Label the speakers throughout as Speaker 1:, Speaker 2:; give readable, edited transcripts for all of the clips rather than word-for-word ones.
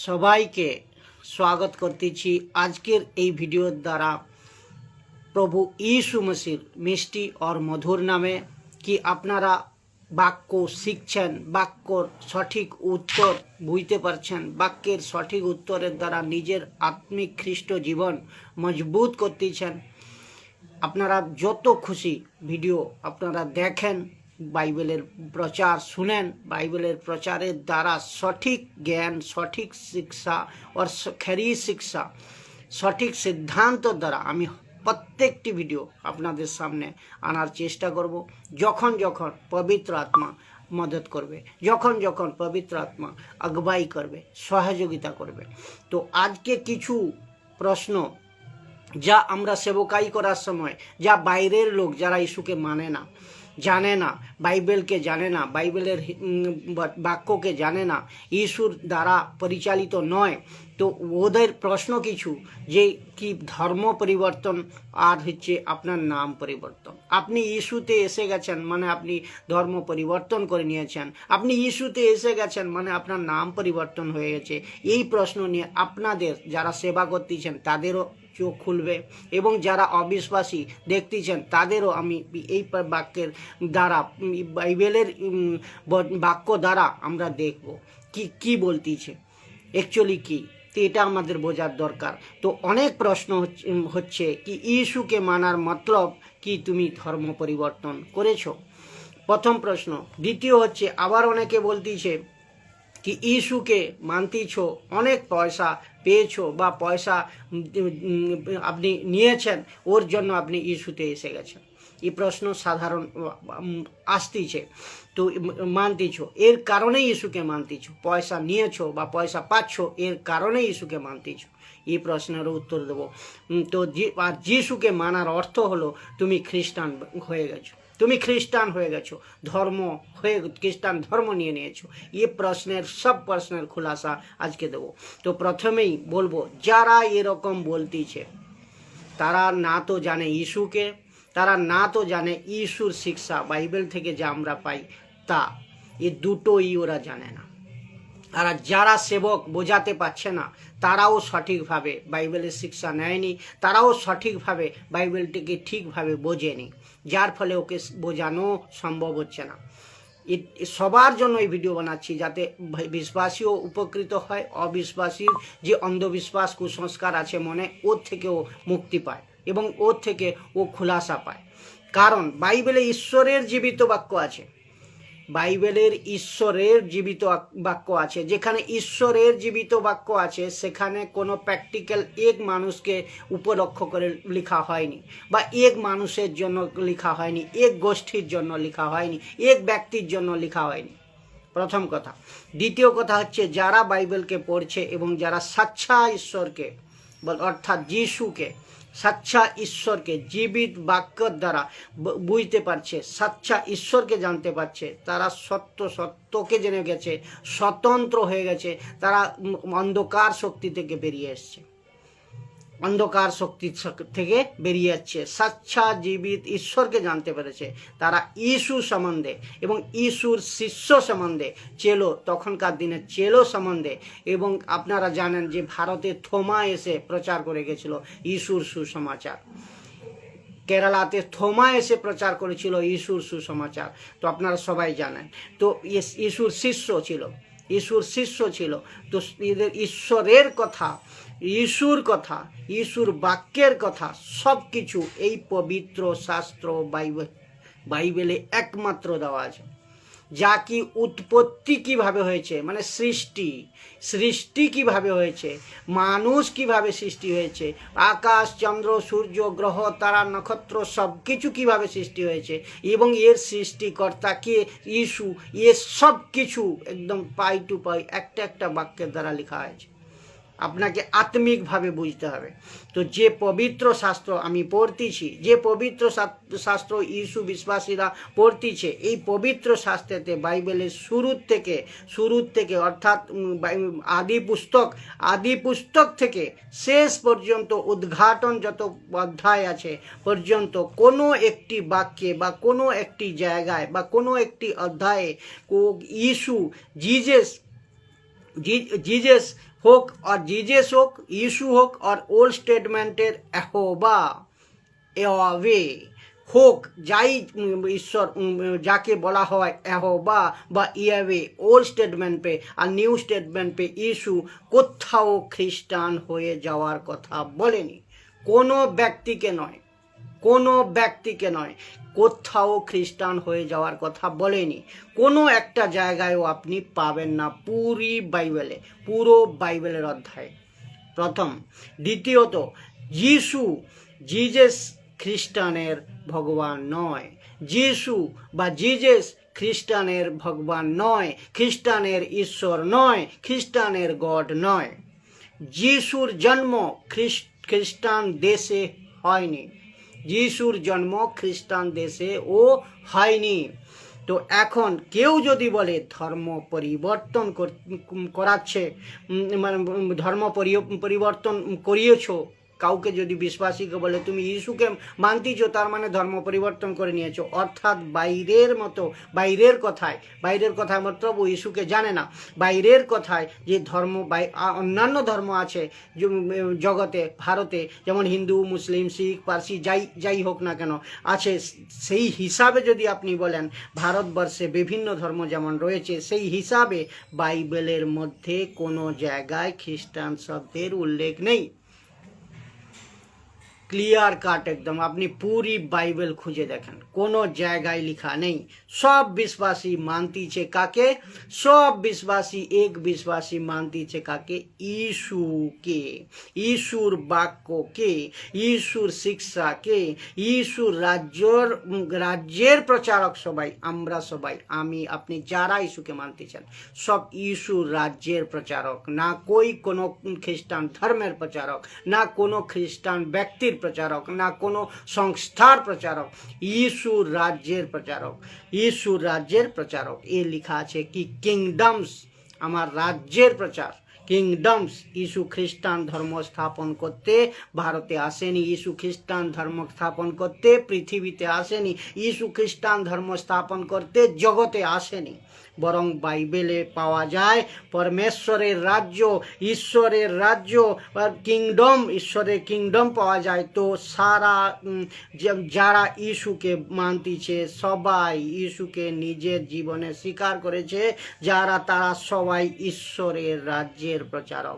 Speaker 1: সবাইকে স্বাগত করতেছি আজকের এই ভিডিওর দ্বারা প্রভু यीशु মসির মিষ্টি আর মধুর নামে। কি আপনারা বাক্য শিখছেন, বাক্যর সঠিক উত্তর বুঝতে পারছেন, বাক্যের সঠিক উত্তরের দ্বারা নিজের আত্মিক খ্রিস্ট জীবন মজবুত করতেছেন। আপনারা যত খুশি ভিডিও আপনারা দেখেন, বাইবেলের প্রচার শুনেন, বাইবেলের প্রচারের দ্বারা সঠিক জ্ঞান, সঠিক শিক্ষা আর খরি শিক্ষা, সঠিক সিদ্ধান্ত দ্বারা আমি প্রত্যেকটি ভিডিও আপনাদের সামনে আনার চেষ্টা করব। যখন যখন পবিত্র আত্মা মদত করবে, যখন যখন পবিত্র আত্মা আগুয়াই করবে, সহযোগিতা করবে। তো আজকে কিছু প্রশ্ন যা আমরা সেবকাই করার সময়, যা বাইরের লোক যারা ইস্যুকে মানে না, জানে না, বাইবেলকে জানে না, বাইবেলের বাক্যকে জানে না, ইস্যুর দ্বারা পরিচালিত নয়, তো ওদের প্রশ্ন কিছু যে কি ধর্ম পরিবর্তন আর হচ্ছে আপনার নাম পরিবর্তন। আপনি ইস্যুতে এসে গেছেন মানে আপনি ধর্ম পরিবর্তন করে নিয়েছেন, আপনি ইস্যুতে এসে গেছেন মানে আপনার নাম পরিবর্তন হয়ে গেছে। এই প্রশ্ন নিয়ে আপনাদের যারা সেবা করতেছেন তাদেরও চোখ খুলবে, এবং যারা অবিশ্বাসী দেখতেছেন তাদেরও আমি এই বাক্যের দ্বারা, বাইবেলের বাক্য দ্বারা আমরা দেখব কি কি বলতেছে, অ্যাকচুয়ালি কি। তো এটা আমাদের বোঝার দরকার। তো অনেক প্রশ্ন হচ্ছে কি ইস্যুকে মানার মতলব কি তুমি ধর্ম পরিবর্তন করেছো, প্রথম প্রশ্ন। দ্বিতীয় হচ্ছে আবার অনেকে বলতেছে কি ইস্যুকে মানতেছো, অনেক পয়সা পেয়েছো বা পয়সা আপনি নিয়েছেন, ওর জন্য আপনি ইস্যুতে এসে গেছেন। এই প্রশ্ন সাধারণ আসতেছে। তো মানতেছো, এর কারণেই ইস্যুকে মানতেছো, পয়সা নিয়েছো বা পয়সা পাচ্ছ, এর কারণেই ইস্যুকে মানতেছো। এই প্রশ্নের উত্তর দেবো। তো যিশুকে মানার অর্থ হলো তুমি খ্রিস্টান হয়ে গেছো, তুমি খ্রিস্টান হয়ে গেছো, ধর্ম হয়ে খ্রিস্টান ধর্ম নিয়ে নিয়েছো। এই প্রশ্নের সব প্রশ্নের খুলাসা আজকে দেবো। তো প্রথমেই বলবো, যারা এরকম বলতেছে তারা না তো জানে ইস্যুকে, তারা না তো জানে ইস্যুর শিক্ষা বাইবেল থেকে যা আমরা পাই তা, এ দুটোই ওরা জানে না। আর যারা সেবক বোঝাতে পারছে না তারাও সঠিকভাবে বাইবেলের শিক্ষা নেয়নি, তারাও সঠিকভাবে বাইবেলটিকে ঠিকভাবে বোঝেনি, যার ফলে ওকে বোঝানো সম্ভব হচ্ছে না। সবার জন্য এই ভিডিও বানাচ্ছি যাতে বিশ্বাসীও উপকৃত হয়, অবিশ্বাসীর যে অন্ধবিশ্বাস কুসংস্কার আছে মনে, ওর থেকেও মুক্তি পায় এবং ওর থেকে ও খুলাসা পায়। কারণ বাইবেলে ঈশ্বরের জীবিত বাক্য আছে, বাইবেলের ঈশ্বরের জীবিত বাক্য আছে। যেখানে ঈশ্বরের জীবিত বাক্য আছে সেখানে কোনো প্র্যাকটিক্যাল এক মানুষকে উপলক্ষ করে লেখা হয়নি, বা এক মানুষের জন্য লেখা হয়নি, এক গোষ্ঠীর জন্য লেখা হয়নি, এক ব্যক্তির জন্য লেখা হয়নি, প্রথম কথা। দ্বিতীয় কথা হচ্ছে যারা বাইবেলকে পড়ছে এবং যারা সাচ্চা ঈশ্বরকে অর্থাৎ যিশুকে, সাচ্চা ঈশ্বরকে জীবিত বাক্যর দ্বারা বুঝতে পারছে, সাচ্চা ঈশ্বরকে জানতে পারছে, তারা সত্যকে জেনে গেছে, স্বতন্ত্র হয়ে গেছে, তারা অন্ধকার শক্তি থেকে বেরিয়ে এসছে, অন্ধকার শক্তি থেকে বেরিয়ে যাচ্ছে, সাচ্চা জীবিত ঈশ্বরকে জানতে পেরেছে। তারা ইস্যু সম্বন্ধে এবং ইস্যুর শিষ্য সম্বন্ধে, চেলো, তখনকার দিনে চেলো সম্বন্ধে, এবং আপনারা জানেন যে ভারতে থোমা এসে প্রচার করে গেছিল ইস্যুর সুসমাচার, কেরালাতে থোমা এসে প্রচার করেছিল ইস্যুর সুসমাচার, তো আপনারা সবাই জানেন। তো ইস্যুর শিষ্য ছিল, ইস্যুর শিষ্য ছিল। তো এদের ঈশ্বরের কথা, ইস্যুর কথা, ইস্যুর বাক্যের কথা সব কিছু এই পবিত্র শাস্ত্র বাইবেলে একমাত্র দেওয়া আছে। যা কি উৎপত্তি কিভাবে হয়েছে, মানে সৃষ্টি কিভাবে হয়েছে, মানুষ কিভাবে সৃষ্টি হয়েছে, আকাশ চন্দ্র সূর্য গ্রহ তারা নক্ষত্র সব কিছু কীভাবে সৃষ্টি হয়েছে, এবং এর সৃষ্টিকর্তা কে ইস্যু, এ সব কিছু একদম পাই টু পাই একটা একটা বাক্যের দ্বারা লেখা হয়েছে। আপনাকে আত্মিকভাবে বুঝতে হবে। তো যে পবিত্র শাস্ত্র আমি পড়তেছি, যে পবিত্র শাস্ত্র ইস্যু বিশ্বাসীরা পড়তেছে, এই পবিত্র শাস্ত্রেতে বাইবেলের শুরুর থেকে অর্থাৎ আদি পুস্তক থেকে শেষ পর্যন্ত উদ্ঘাটন যত অধ্যায় আছে পর্যন্ত কোনো একটি বাক্যে বা কোনো একটি জায়গায় বা কোনো একটি অধ্যায়ে ইস্যু জিজেস जीजस হোক আর জিজেস হোক, ইস্যু হোক আর ওল্ড স্টেটমেন্টের এহোবা এওয়াবে হোক, যাই ঈশ্বর যাকে বলা হয় এহোবা বা ইয়াবে ওল্ড স্টেটমেন্ট পে আর নিউ স্টেটমেন্ট পে ইস্যু কোথাও খ্রিস্টান হয়ে যাওয়ার কথা বলেনি। কোনো ব্যক্তিকে নয়, কোনো ব্যক্তিকে নয়, কোথাও খ্রিস্টান হয়ে যাওয়ার কথা বলেনি। কোনো একটা জায়গায়ও আপনি পাবেন না বাইবেলে, পুরো বাইবেলের অধ্যায়। প্রথম। দ্বিতীয়ত, জিজেস খ্রিস্টানের ভগবান নয়। যিশু বা জিজেস খ্রিস্টানের ভগবান নয়, খ্রিস্টানের ঈশ্বর নয়, খ্রিস্টানের গড নয়। যিশুর জন্ম খ্রিস্টান দেশে হয়নি, যিশুর জন্ম খ্রিস্টান দেশে ও হয়নি। তো এখন কেউ যদি বলে ধর্ম পরিবর্তন করাচ্ছে, মানে ধর্ম পরিবর্তন করিয়েছ, কাউকে যদি বিশ্বাসীকে বলে তুমি ইস্যুকে মানতেছ, তার মানে ধর্ম পরিবর্তন করে নিয়েছো, অর্থাৎ বাইরের কথায় মতলব ও ইস্যুকে জানে না। বাইরের কথায় যে অন্যান্য ধর্ম আছে জগতে, ভারতে, যেমন হিন্দু, মুসলিম, শিখ, পারসি, যাই হোক না কেন আছে, সেই হিসাবে যদি আপনি বলেন ভারতবর্ষে বিভিন্ন ধর্ম যেমন রয়েছে, সেই হিসাবে বাইবেলের মধ্যে কোনো জায়গায় খ্রিস্টান শব্দের উল্লেখ নেই। ক্লিয়ার কাট একদম, আপনি পুরি বাইবেল খুঁজে দেখেন, কোনো জায়গায় লেখা নেই। সব বিশ্বাসী মানতিছে কাকে? সব বিশ্বাসী, এক বিশ্বাসী মানতিছে কাকে? ইস্যুকে, ইস্যুর বাক্যকে, ইস্যুর শিক্ষাকে, ইস্যুর রাজ্যের প্রচারক সবাই, আমরা সবাই, আমি আপনি যারা ইস্যুকে মানতেছেন, সব ইস্যুর রাজ্যের প্রচারক, না কোনো খ্রিস্টান ধর্মের প্রচারক, না কোনো খ্রিস্টান ব্যক্তির প্রচারক, না কোনো সংস্থার প্রচারক, ইস্যুর রাজ্যের প্রচারক, ইস্যুর রাজ্যের প্রচারক। এ লেখা আছে কি কিংডমস, আমার রাজ্যের প্রচার, কিংডমস। ইস্যু খ্রিস্টান ধর্ম স্থাপন করতে ভারতে আসেনি, ইস্যু খ্রিস্টান ধর্ম স্থাপন করতে পৃথিবীতে আসেনি, ইস্যু খ্রিস্টান ধর্ম স্থাপন করতে জগতে আসেনি। বরং বাইবেলে পাওয়া যায় পরমেশ্বরের রাজ্য, ঈশ্বরের রাজ্য, কিংডম, ঈশ্বরের কিংডম পাওয়া যায়। তো সারা যারা ইস্যুকে মানতিছে, সবাই ইস্যুকে নিজের জীবনে স্বীকার করেছে, তারা সবাই ঈশ্বরের রাজ্যের প্রচারক,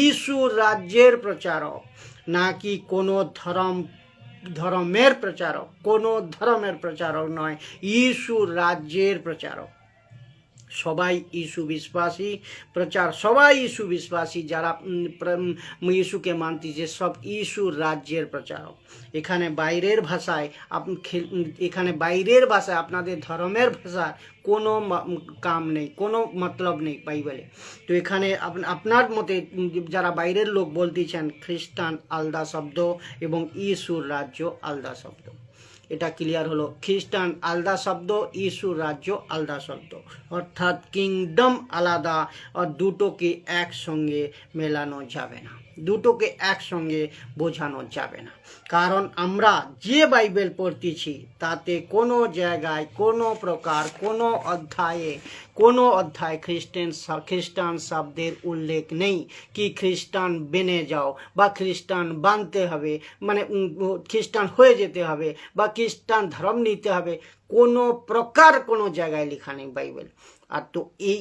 Speaker 1: ইস্যুর রাজ্যের প্রচারক, নাকি কোনো ধর্মের প্রচারক, কোনো ধর্মের প্রচারক নয়, ইস্যুর রাজ্যের প্রচারক। সবাই ইস্যু বিশ্বাসী সবাই ইস্যু বিশ্বাসী, যারা ইস্যুকে মানতেছে, সব ইস্যুর রাজ্যের প্রচারক। এখানে বাইরের ভাষায় আপনাদের ধর্মের ভাষার কোনো কাম নেই, কোনো মতলব নেই বাইবেলে। তো এখানে আপনার মতে যারা বাইরের লোক বলতেছেন খ্রিস্টান আলাদা শব্দ এবং ইস্যুর রাজ্য আলাদা শব্দ। এটা ক্লিয়ার হলো, খ্রিস্টান আলাদা শব্দ, ইস্যুর রাজ্য আলাদা শব্দ, অর্থাৎ কিংডম আলাদা, আর দুটোকে একসঙ্গে মেলানো যাবে না, দুটোকে একসঙ্গে বোঝানো যাবে না। কারণ আমরা যে বাইবেল পড়তেছি তাতে কোনো জায়গায়, কোনো প্রকার, কোনো অধ্যায় খ্রিস্টান শব্দের উল্লেখ নেই কি খ্রিস্টান বেনে যাও বা খ্রিস্টান বানতে হবে, মানে খ্রিস্টান হয়ে যেতে হবে বা খ্রিস্টান ধর্ম নিতে হবে, কোনো প্রকার কোনো জায়গায় লেখা নেই বাইবেল। আর তো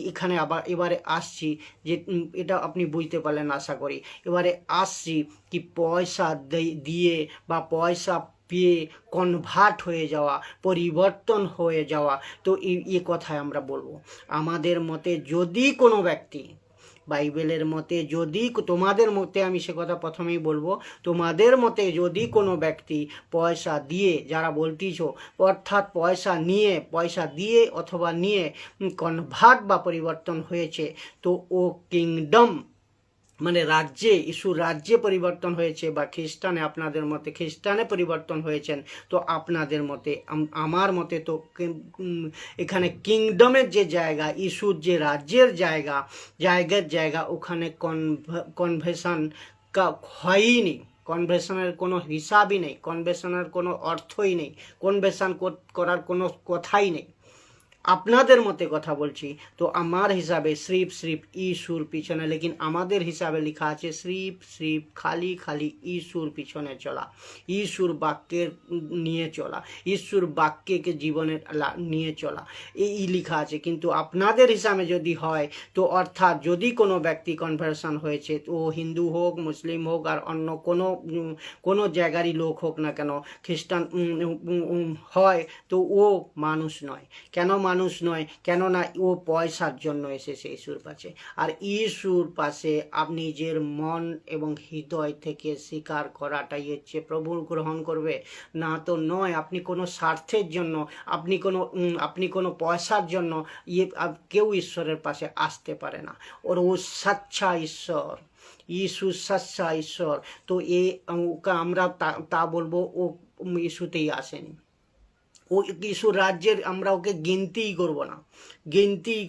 Speaker 1: এখানে এবারে আসছি, যে এটা আপনি বুঝতে পারলেন আশা করি। এবারে আসছি কি পয়সা দিয়ে বা পয়সা পেয়ে কনভার্ট হয়ে যাওয়া, পরিবর্তন হয়ে যাওয়া। তো এই কথায় আমরা বলবো, আমাদের মতে যদি কোনো ব্যক্তি বাইবেলের মতে, যদি তোমাদের মতে, আমি সে কথা প্রথমেই বলবো, তোমাদের মতে যদি কোনো ব্যক্তি পয়সা দিয়ে, যারা বলতেছ, অর্থাৎ পয়সা দিয়ে অথবা নিয়ে কনভার্ট বা পরিবর্তন হয়েছে, তো ও কিংডম মানে রাজ্যে, ইস্যুর রাজ্যে পরিবর্তন হয়েছে, বা খ্রিস্টানে, আপনাদের মতে খ্রিস্টানে পরিবর্তন হয়েছেন, তো আপনাদের মতে, আমার মতে তো এখানে কিংডমের যে জায়গা, ইস্যুর যে রাজ্যের জায়গা, ওখানে কনভেনশন হয়নি, কনভেনশনের কোনো হিসাবই নেই, কনভেনশনের কোনো অর্থই নেই, কনভেনশন করার কোনো কথাই নেই। আপনাদের মতে কথা বলছি, তো আমার হিসাবে সির্ফ ইস্যুর পিছনে, লেকিন আমাদের হিসাবে লেখা আছে সির্ফ খালি ইস্যুর পিছনে চলা, ইস্যুর বাক্যের নিয়ে চলা, ইস্যুর বাক্যকে জীবনের নিয়ে চলা, এই লেখা আছে। কিন্তু আপনাদের হিসাবে যদি হয়, তো অর্থাৎ যদি কোনো ব্যক্তি কনভার্সন হয়েছে, তো হিন্দু হোক, মুসলিম হোক, আর অন্য কোনো জায়গারই লোক হোক না কেন, খ্রিস্টান হয়, তো ও মানুষ নয়। কেন মানুষ নয়? কেননা ও পয়সার জন্য এসেছে ইস্যুর পাশে। আর ইস্যুর পাশে আপনি নিজের মন এবং হৃদয় থেকে স্বীকার করাটাই হচ্ছে প্রভু গ্রহণ করবে, না তো নয়। আপনি কোনো স্বার্থের জন্য, আপনি কোনো পয়সার জন্য কেউ ঈশ্বরের পাশে আসতে পারে না। ওর ও সচ্চা ঈশ্বর, ইস্যু সচ্চা ঈশ্বর। তো ওকে আমরা তা বলবো ও ইস্যুতেই আসেনি। ও ইস্যুর রাজ্যের আমরা ওকে গিনতিই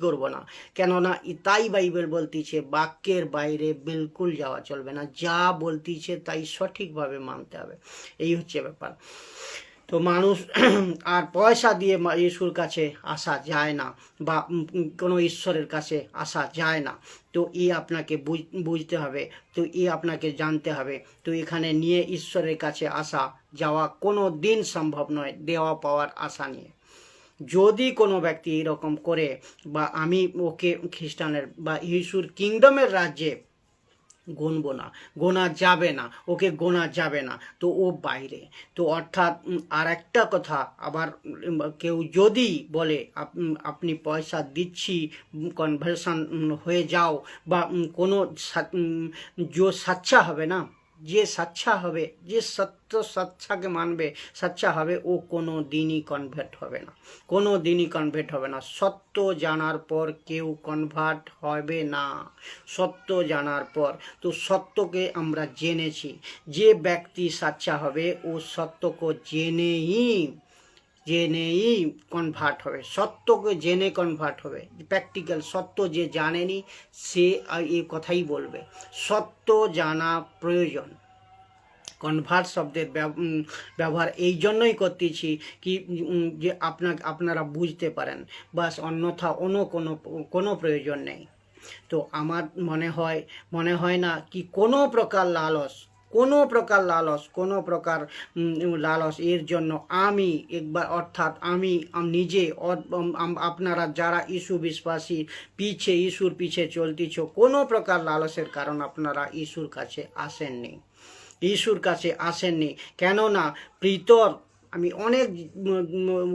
Speaker 1: করব না, কেননা তাই বাইবেল বলতিছে বাক্যের বাইরে বিলকুল যাওয়া চলবে না, যা বলতিছে তাই সঠিকভাবে মানতে হবে। এই হচ্ছে ব্যাপার। তো মানুষ আর পয়সা দিয়ে ইস্যুর কাছে আসা যায় না, বা কোনো ঈশ্বরের কাছে আসা যায় না। তো আপনাকে বুঝতে হবে, তো আপনাকে জানতে হবে। তো এখানে নিয়ে ঈশ্বরের কাছে আসা যাওয়া কোনো দিন সম্ভব নয় দেওয়া পাওয়ার আশা নিয়ে। যদি কোনো ব্যক্তি এরকম করে, বা আমি ওকে খ্রিস্টানের বা ইস্যুর কিংডমের রাজ্যে গোনা যাবে না, ওকে গোনা যাবে না, তো ও বাইরে। তো অর্থাৎ আর একটা কথা, আবার কেউ যদি বলে আপনি পয়সা দিচ্ছি কনভার্সন হয়ে যাও, বা কোনো যে সাচ্চা হবে না, যে সাচ্চা হবে, যে সচ্চাকে মানবে, সাচ্চা হবে, ও কোনো দিনই কনভার্ট হবে না, সত্য জানার পর কেউ কনভার্ট হবে না, সত্য জানার পর। তো সত্যকে আমরা জেনেছি, যে ব্যক্তি সাচ্চা হবে ও সত্যকে জেনেই কনভার্ট হবে, সত্যকে জেনে কনভার্ট হবে। প্র্যাকটিক্যাল সত্য যে জানেনি সে এই কথাই বলবে, সত্য জানা প্রয়োজন। কনভার্ট শব্দের ব্যবহার এই জন্যই করতেছি কি যে আপনারা বুঝতে পারেন, বাস, অন্যথা অন্য কোনো প্রয়োজন নেই। তো আমার মনে হয় না কি কোনো প্রকার লালস এর জন্য আমি একবার, অর্থাৎ আমি নিজে, আপনারা যারা ইস্যু বিশ্বাসী ইস্যুর পিছে চলতেছ, কোনো প্রকার লালসের কারণ আপনারা ইস্যুর কাছে আসেননি। কেননা আমি অনেক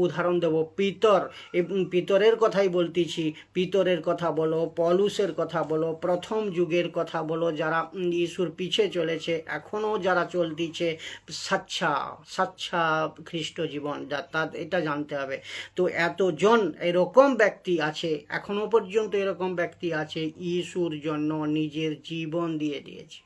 Speaker 1: উদাহরণ দেব। পিতরের কথাই বলতেছি, পিতরের কথা বলো, পৌলুসের কথা বলো, প্রথম যুগের কথা বলো, যারা ইস্যুর পিছে চলেছে, এখনও যারা চলতেছে সাচ্চা খ্রিস্ট জীবন, এটা জানতে হবে। তো এতজন এরকম ব্যক্তি আছে, এখনো পর্যন্ত এরকম ব্যক্তি আছে, ইস্যুর জন্য নিজের জীবন দিয়ে দিয়েছে,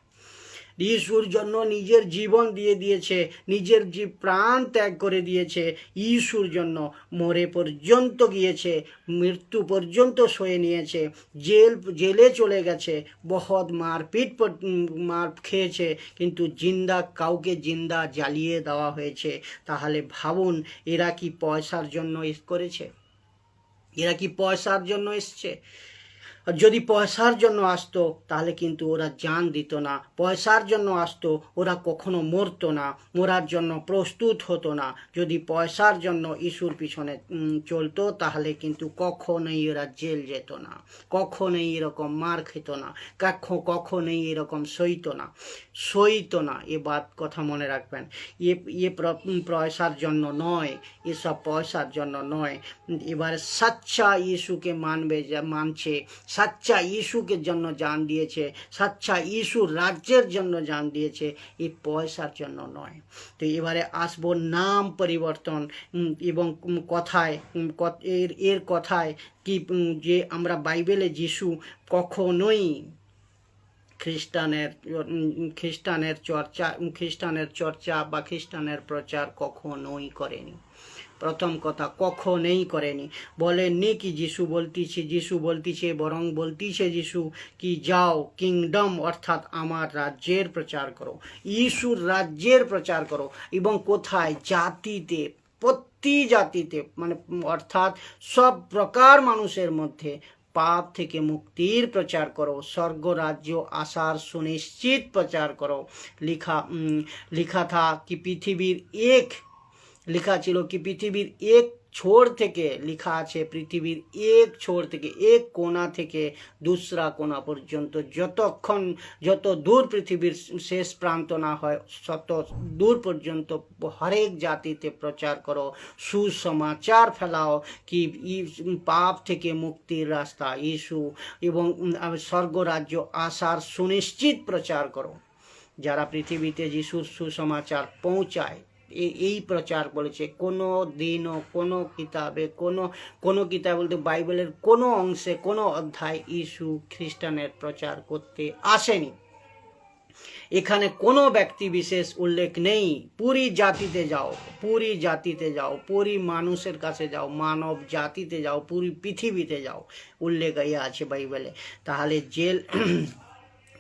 Speaker 1: ইস্যুর জন্য নিজের জীবন দিয়ে দিয়েছে, নিজের প্রাণ ত্যাগ করে দিয়েছে, ইস্যুর জন্য মরে পর্যন্ত গিয়েছে, মৃত্যু পর্যন্ত সয়ে নিয়েছে, জেলে চলে গেছে, বহুত মার খেয়েছে, কিন্তু কাউকে জিন্দা জ্বালিয়ে দেওয়া হয়েছে। তাহলে ভাবুন, এরা কি পয়সার জন্য করেছে? এরা কি পয়সার জন্য এসছে? যদি পয়সার জন্য আসতো তাহলে কিন্তু ওরা জান দিত না, পয়সার জন্য আসতো ওরা কখনো মরতো না, মরার জন্য প্রস্তুত হতো না। যদি পয়সার জন্য ইস্যুর পিছনে চলতো তাহলে কিন্তু কখনোই ওরা জেল যেত না, কখনোই এরকম মার খেত না, কখনোই এরকম সইতো না। এ কথা মনে রাখবেন। পয়সার জন্য নয়, এসব পয়সার জন্য নয়। এবার সাচ্চা ইস্যুকে মানছে, সাচ্চা ইস্যুকে জন্য জান দিয়েছে, সাচ্চা ইস্যুর রাজ্যের জন্য জান দিয়েছে, এই পয়সার জন্য নয়। তো এবারে আসবো নাম পরিবর্তন এবং কথায় কি যে আমরা বাইবেলে যিশু কখনোই খ্রিস্টানের চর্চা বা খ্রিস্টানের প্রচার কখনোই করেনি। প্রথম কথা, কখনোই করেনি। বলেননি কি যিশু বলতিছে, বরং বলতিছে যিশু কি যাও কিংডম, অর্থাৎ আমার রাজ্যের প্রচার করো, ইস্যুর রাজ্যের প্রচার করো। এবং কোথায়? জাতিতে, প্রতি জাতিতে মানে অর্থাৎ সব প্রকার মানুষের মধ্যে পাপ থেকে মুক্তির প্রচার করো, স্বর্গ রাজ্য আসার সুনিশ্চিত প্রচার করো। লিখা থা কি পৃথিবীর এক লিখা ছিল কি পৃথিবীর এক ছোর থেকে, লেখা আছে পৃথিবীর এক ছোর থেকে, এক কোণা থেকে দুসরা কোণা পর্যন্ত, যত দূর পৃথিবীর শেষ প্রান্ত না হয় তত দূর পর্যন্ত হরেক জাতিতে প্রচার করো, সুসমাচার ফেলাও কি পাপ থেকে মুক্তির রাস্তা ইস্যু এবং স্বর্গ রাজ্য আসার সুনিশ্চিত প্রচার করো। যারা পৃথিবীতে যিশুর সুসমাচার পৌঁছায় এই প্রচার বলেছে। কোনো দিনও কোনো কিতাবে কোনো কিতাব বলতে বাইবেলের কোনো অংশে কোনো অধ্যায় ইস্যু খ্রিস্টানের প্রচার করতে আসেনি। এখানে কোনো ব্যক্তি বিশেষ উল্লেখ নেই। পুরি জাতিতে যাও, পুরি জাতিতে যাও, পুরি মানুষের কাছে যাও, মানব জাতিতে যাও, পুরি পৃথিবীতে যাও, উল্লেখ আছে বাইবেলে। তাহলে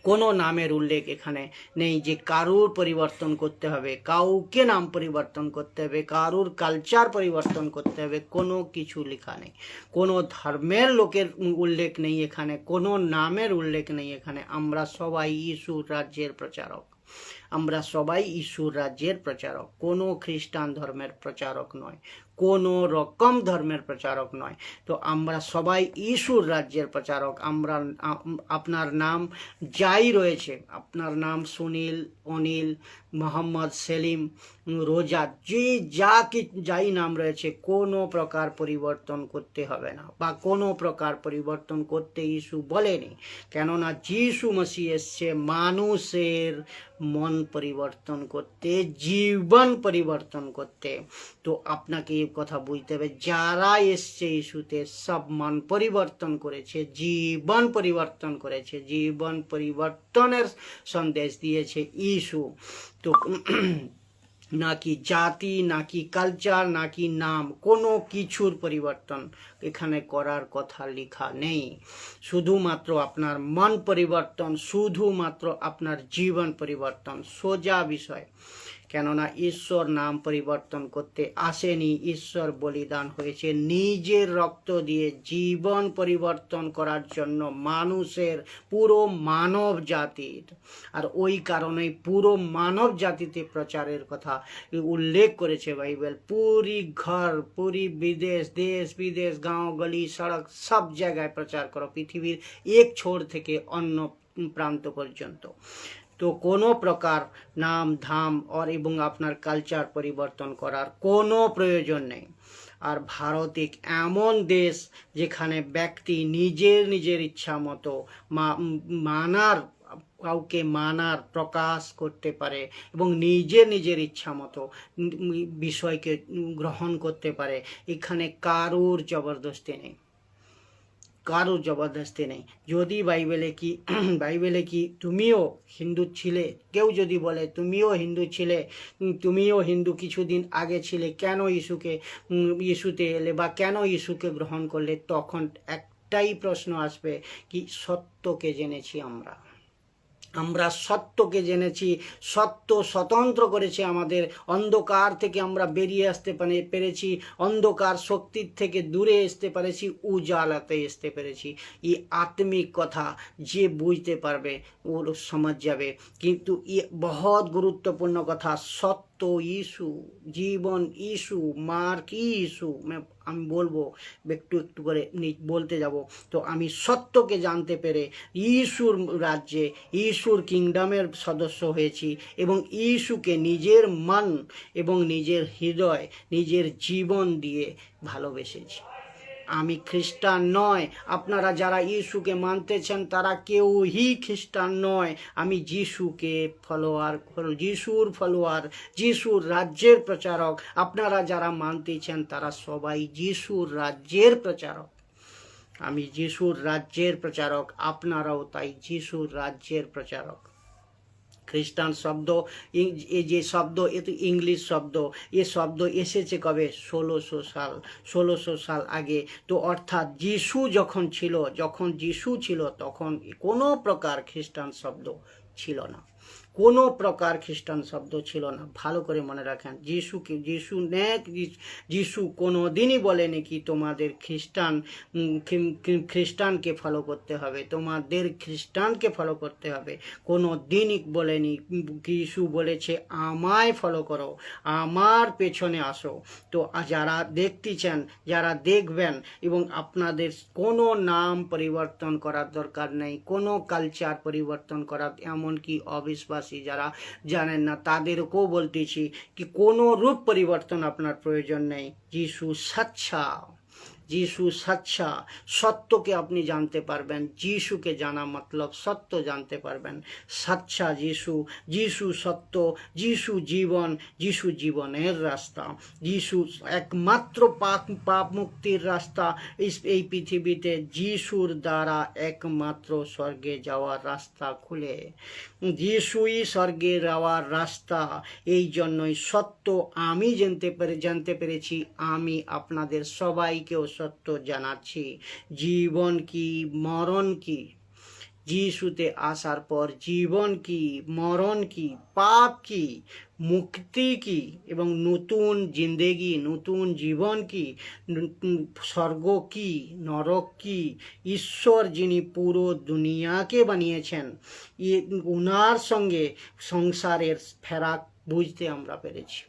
Speaker 1: কোনো নামের উল্লেখ এখানে নেই যে কারুর পরিবর্তন করতে হবে, কাউকে নাম পরিবর্তন করতে হবে, কারুর কালচার পরিবর্তন করতে হবে, কোনো কিছু লেখা নেই। কোনো ধর্মের লোকের উল্লেখ নেই এখানে, কোনো নামের উল্লেখ নেই এখানে। আমরা সবাই ইস্যুর রাজ্যের প্রচারক, আমরা সবাই ইস্যুর রাজ্যের প্রচারক। কোনো খ্রিস্টান ধর্মের প্রচারক নয়, কোনো রকম ধর্মের প্রচারক নয়। তো আমরা সবাই ইস্যুর রাজ্যের প্রচারক। আপনার নাম যাই রয়েছে, আপনার নাম সুনীল, অনিল, মোহাম্মদ, সেলিম, রোজা, যাই নাম রয়েছে, কোনো প্রকার পরিবর্তন করতে হবে না বা কোনো প্রকার পরিবর্তন করতে ইস্যু বলেনি। কেননা যিশু মসিহ এসছে মানুষের মন পরিবর্তন করতে, জীবন পরিবর্তন করতে। তো আপনাকে এই কথা বুঝতে হবে, যারা এসছে ইস্যুতে সব মন পরিবর্তন করেছে, জীবন পরিবর্তন করেছে, জীবন পরিবর্তনের সন্দেশ দিয়েছে ইস্যু। তো নাকি জাতি, নাকি কালচার, নাকি নাম, কোনো কিছুর পরিবর্তন এখানে করার কথা লেখা নেই। শুধুমাত্র আপনার মন পরিবর্তন, শুধুমাত্র আপনার জীবন পরিবর্তন, সোজা বিষয়। কেননা ঈশ্বর নাম পরিবর্তন করতে আসেনি, ঈশ্বর বলিদান হয়েছে নিজের রক্ত দিয়ে জীবন পরিবর্তন করার জন্য মানুষের, পুরো মানব জাতির। আর ওই কারণেই পুরো মানব জাতিতে প্রচারের কথা উল্লেখ করেছে বাইবেল। পুরি ঘর, পুরি বিদেশ, দেশ বিদেশ, গাঁও গলি, সড়ক, সব জায়গায় প্রচার করো, পৃথিবীর এক ছোর থেকে অন্য প্রান্ত পর্যন্ত। তো কোনো প্রকার নাম ধাম এবং আপনার কালচার পরিবর্তন করার কোনো প্রয়োজন নেই। আর ভারত এক এমন দেশ যেখানে ব্যক্তি নিজের ইচ্ছা মতো কাউকে মানার প্রকাশ করতে পারে এবং নিজের ইচ্ছা মতো বিষয়কে গ্রহণ করতে পারে। এখানে কারুর জবরদস্তি নেই, কারোর জবরদস্তি নেই। যদি বাইবেলে কি তুমিও হিন্দু ছিলে, কেউ যদি বলে তুমিও হিন্দু ছিলে, তুমিও হিন্দু কিছুদিন আগে ছিলে, কেন ইস্যুতে এলে বা কেন ইস্যুকে গ্রহণ করলে, তখন একটাই প্রশ্ন আসবে কি সত্যকে জেনেছি আমরা সত্যকে জেনেছি, সত্য স্বতন্ত্র করেছে আমাদের, অন্ধকার থেকে আমরা বেরিয়ে আসতে পেরেছি, অন্ধকার শক্তির থেকে দূরে আসতে পেরেছি, উজালাতে আসতে পেরেছি। এই আত্মিক কথা যে বুঝতে পারবে ওর সমাজ যাবে। কিন্তু বহুত গুরুত্বপূর্ণ কথা, সত্য ইস্যু, জীবন ইস্যু, মার্ক ইস্যু। আমি বলবো একটু করে বলতে যাব। তো আমি সত্যকে জানতে পেরে ইস্যুর রাজ্যে, ইস্যুর কিংডমের সদস্য হয়েছি এবং ইস্যুকে নিজের মন এবং নিজের হৃদয়, নিজের জীবন দিয়ে ভালোবেসেছি। আমি খ্রিস্টান নয়, আপনারা যারা ইস্যুকে মানতেছেন তারা কেউই খ্রিস্টান নয়। আমি যিশুর ফলোয়ার, যিশুর রাজ্যের প্রচারক। আপনারা যারা মানতেছেন তারা সবাই যিশুর রাজ্যের প্রচারক। আমি যিশুর রাজ্যের প্রচারক, আপনারাও তাই যিশুর রাজ্যের প্রচারক। খ্রিস্টান শব্দ, এই যে শব্দ, এ তো ইংলিশ শব্দ। এ শব্দ এসেছে কবে? 1600 সাল আগে। তো অর্থাৎ যখন যিশু ছিল তখন কোনো প্রকার খ্রিস্টান শব্দ ছিল না, কোনো প্রকার খ্রিস্টান শব্দ ছিল না। ভালো করে মনে রাখেন, যিশু কোনো দিনই বলেনি কি তোমাদের খ্রিস্টানকে ফলো করতে হবে, তোমাদের খ্রিস্টানকে ফলো করতে হবে, কোনো দিনই বলেনি। যিশু বলেছে আমায় ফলো করো, আমার পেছনে আসো। তো যারা দেখতে চান, যারা দেখবেন, এবং আপনাদের কোনো নাম পরিবর্তন করার দরকার নেই, কোনো কালচার পরিবর্তন করার, এমনকি অবিশ্বাসী যারা জানেন না তাদেরকেও বলতেছি কি কোনো রূপ পরিবর্তন আপনার প্রয়োজন নেই। যিশু সাচ্চা, যিশু সাচ্চা, সত্যকে আপনি জানতে পারবেন। যিশুকে জানা মতলব সত্য জানতে পারবেন। সাচ্চা যিশু, যিশু সত্য, যিশু জীবন, যিশু জীবনের রাস্তা, যিশু একমাত্র পাপ মুক্তির রাস্তা। এই পৃথিবীতে যিশুর দ্বারা একমাত্র স্বর্গে যাওয়ার রাস্তা খুলে, যিশুই স্বর্গে যাওয়ার রাস্তা। এই জন্যই সত্য আমি জানতে পেরেছি, আমি আপনাদের সবাইকেও সত্য জানাচ্ছি। জীবন কি, মরণ কি, যিশুতে আসার পর জীবন কি, মরণ কি, পাপ কি, মুক্তি কি, এবং নতুন জিন্দেগি, নতুন জীবন কি, স্বর্গ কি, নরক কি, ঈশ্বর যিনি পুরো দুনিয়াকে বানিয়েছেন, উনার সঙ্গে সংসারের ফেরাক বুঝতে আমরা পেরেছি।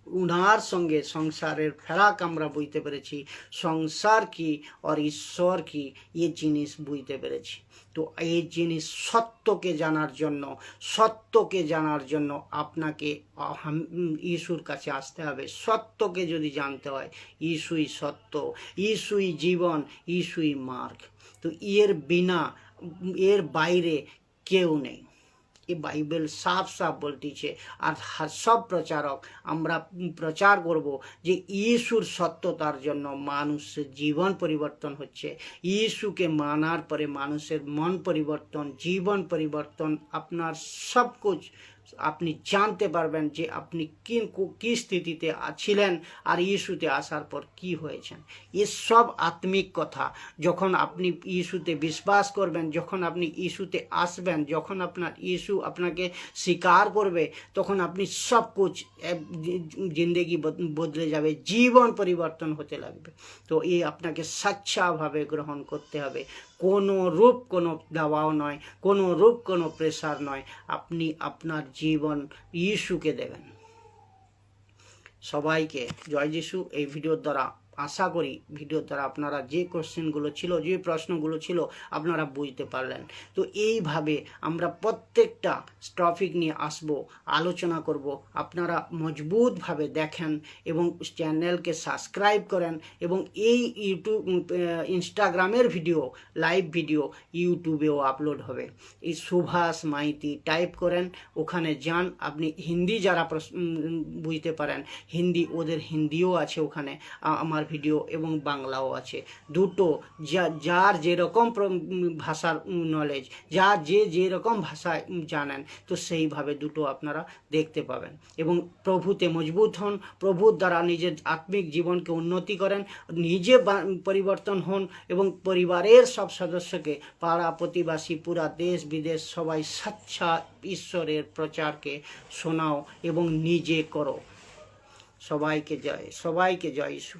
Speaker 1: উনার সঙ্গে সংসারের ফেরাক আমরা বুঝতে পেরেছি। সংসার কি আর ঈশ্বর কি, এই জিনিস বুঝতে পেরেছি। তো এই জিনিস সত্যকে জানার জন্য আপনাকে ঈশ্বর কাছে আসতে হবে। সত্যকে যদি জানতে হয়, ঈশ্বরই সত্য, ঈশ্বরই জীবন, ঈশ্বরই মার্গ। তো এর বাইরে কেউ নেই। এই বাইবেল সাফ বলতেছে। আর সব প্রচারক আমরা প্রচার করব যে ঈশ্বর সত্যতার জন্য মানুষের জীবন পরিবর্তন হচ্ছে। ঈশ্বরকে মানার পরে মানুষের মন পরিবর্তন, জীবন পরিবর্তন, আপনার সব কিছু আপনি জানতে পারবেন যে আপনি কি স্থিতিতে ছিলেন আর ইস্যুতে আসার পর কি হয়েছেন। এসব আত্মিক কথা। যখন আপনি ইস্যুতে বিশ্বাস করবেন, যখন আপনি ইস্যুতে আসবেন, যখন আপনার ইস্যু আপনাকে স্বীকার করবে, তখন আপনি সব কিছু জিন্দেগি বদলে যাবে, জীবন পরিবর্তন হতে লাগবে। তো এই আপনাকে স্বচ্ছভাবে গ্রহণ করতে হবে। কোনো রূপ কোনো দাবাও নয়, কোনো রূপ কোনো প্রেসার নয়। আপনি আপনার জীবন যিশুকে দেবেন। সবাইকে জয় যিশু। এই ভিডিওর দ্বারা আশা করি ভিডিওর দ্বারা আপনারা যে কোশ্চেনগুলো ছিল, যে প্রশ্নগুলো ছিল আপনারা বুঝতে পারলেন। তো এইভাবে আমরা প্রত্যেকটা টপিক নিয়ে আসব, আলোচনা করব। আপনারা মজবুতভাবে দেখেন এবং চ্যানেলকে সাবস্ক্রাইব করেন। এবং এই ইনস্টাগ্রামের ভিডিও, লাইভ ভিডিও ইউটিউবেও আপলোড হবে। এই সুভাষ মাইতি টাইপ করেন, ওখানে যান। আপনি হিন্দি যারা বুঝতে পারেন, ওদের হিন্দিও আছে ওখানে আমার ভিডিও, এবং বাংলাও আছে। দুটো যার যেরকম ভাষার নলেজ, যেরকম ভাষা জানেন, তো সেইভাবে দুটো আপনারা দেখতে পাবেন। এবং প্রভুতে মজবুত হন, প্রভুর দ্বারা নিজের আত্মিক জীবনকে উন্নতি করেন, নিজে পরিবর্তন হন, এবং পরিবারের সব সদস্যকে, পাড়া প্রতিবাসী, পুরা দেশ বিদেশ সবাই স্বচ্ছা ঈশ্বরের প্রচারকে শোনাও এবং নিজে করো। সবাইকে জয়, সবাইকে জয় যিশু।